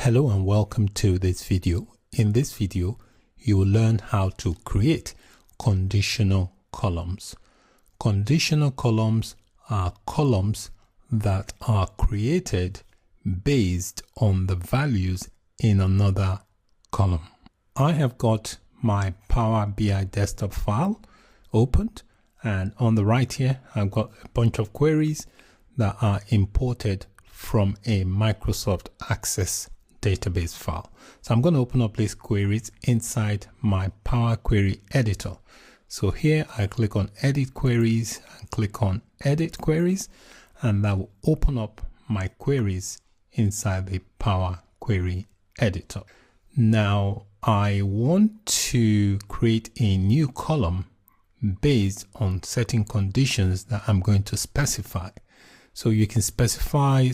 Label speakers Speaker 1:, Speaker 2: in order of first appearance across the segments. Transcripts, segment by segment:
Speaker 1: Hello and welcome to this video. In this video, you will learn how to create conditional columns. Conditional columns are columns that are created based on the values in another column. I have got my Power BI desktop file opened, and on the right here, I've got a bunch of queries that are imported from a Microsoft Access database file. So I'm going to open up these queries inside my Power Query editor. So here I click on Edit Queries and click on Edit Queries, and that will open up my queries inside the Power Query editor. Now I want to create a new column based on certain conditions that I'm going to specify. So you can specify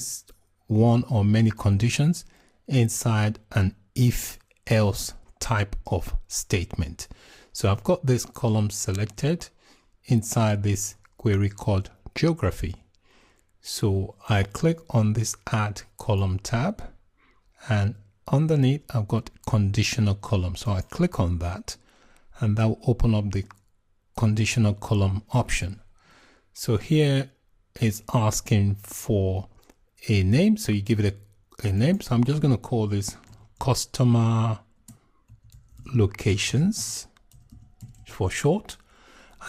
Speaker 1: one or many conditions inside an if-else type of statement. So I've got this column selected inside this query called Geography. So I click on this Add Column tab, and underneath I've got Conditional Column. So I click on that, and that will open up the Conditional Column option. So here it's asking for a name, so you give it a name. So I'm just going to call this customer locations for short,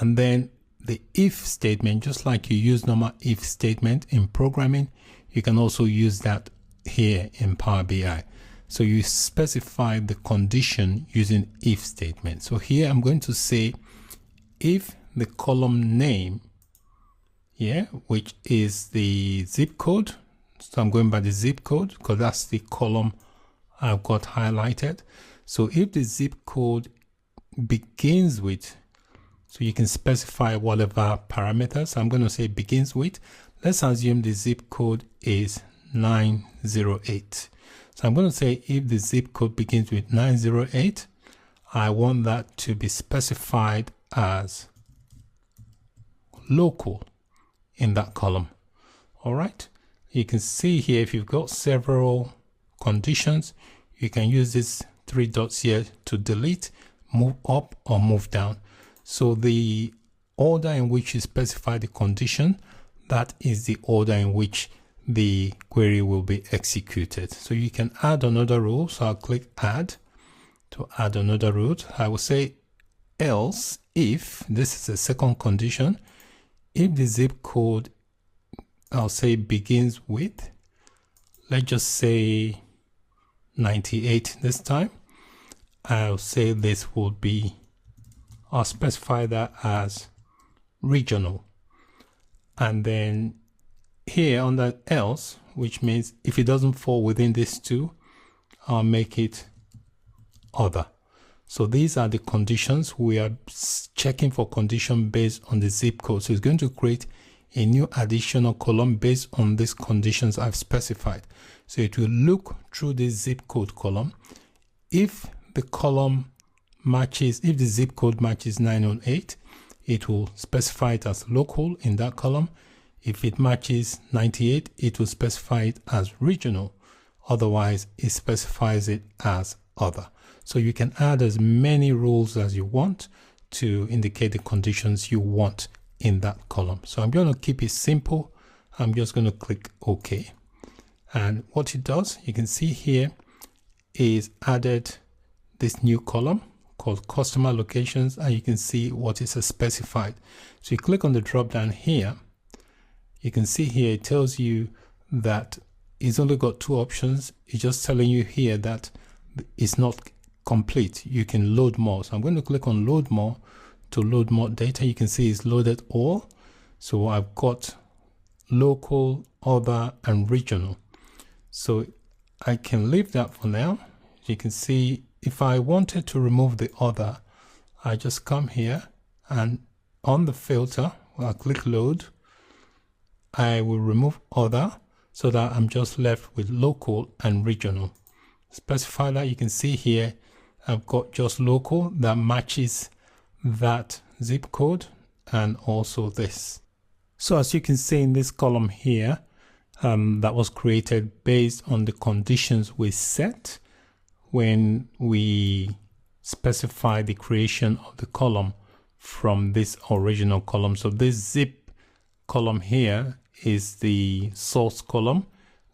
Speaker 1: and then the if statement, just like you use normal if statement in programming, you can also use that here in Power BI. So you specify the condition using if statement. So here I'm going to say if the column name, which is the zip code. So I'm going by the zip code because that's the column I've got highlighted. So if the zip code begins with, so you can specify whatever parameters. I'm going to say begins with. Let's assume the zip code is 908. So I'm going to say if the zip code begins with 908, I want that to be specified as local in that column. All right. You can see here, if you've got several conditions, you can use these three dots here to delete, move up or move down. So the order in which you specify the condition, that is the order in which the query will be executed. So you can add another rule. So I'll click Add to add another rule. I will say else if, this is the second condition, if the zip code, I'll say begins with, let's just say 98 this time. I'll say this will be, I'll specify that as regional. And then here under else, which means if it doesn't fall within these two, I'll make it other. So these are the conditions. We are checking for condition based on the zip code. So it's going to create a new additional column based on these conditions I've specified. So it will look through the zip code column. If the column matches, if the zip code matches 908, it will specify it as local in that column. If it matches 98, it will specify it as regional. Otherwise, it specifies it as other. So you can add as many rules as you want to indicate the conditions you want in that column. So I'm going to keep it simple. I'm just going to click OK. And what it does, you can see here, is added this new column called customer locations, and you can see what is specified. So you click on the drop down here, you can see here it tells you that it's only got two options. It's just telling you here that it's not complete. You can load more. So I'm going to click on load more to load more data. You can see it's loaded all. So I've got local, other, and regional. So I can leave that for now. You can see if I wanted to remove the other, I just come here and on the filter, I'll click load. I will remove other so that I'm just left with local and regional. Specify that. You can see here I've got just local that matches that zip code and also this. So as you can see in this column here, that was created based on the conditions we set when we specify the creation of the column from this original column. So this zip column here is the source column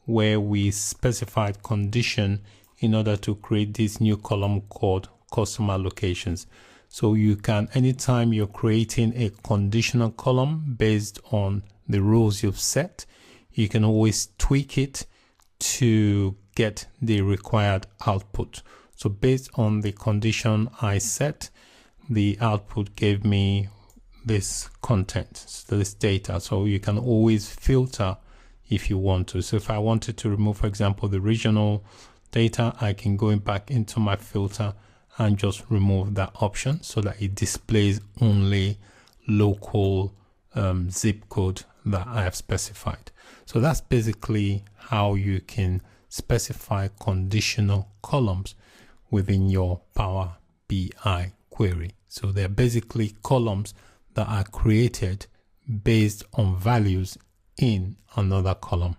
Speaker 1: where we specified condition in order to create this new column called customer locations. So you can, anytime you're creating a conditional column based on the rules you've set, you can always tweak it to get the required output. So based on the condition I set, the output gave me this content, so this data. So you can always filter if you want to. So if I wanted to remove, for example, the regional data, I can go back into my filter and just remove that option so that it displays only local zip code that I have specified. So that's basically how you can specify conditional columns within your Power BI query. So they're basically columns that are created based on values in another column.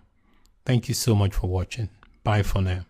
Speaker 1: Thank you so much for watching. Bye for now.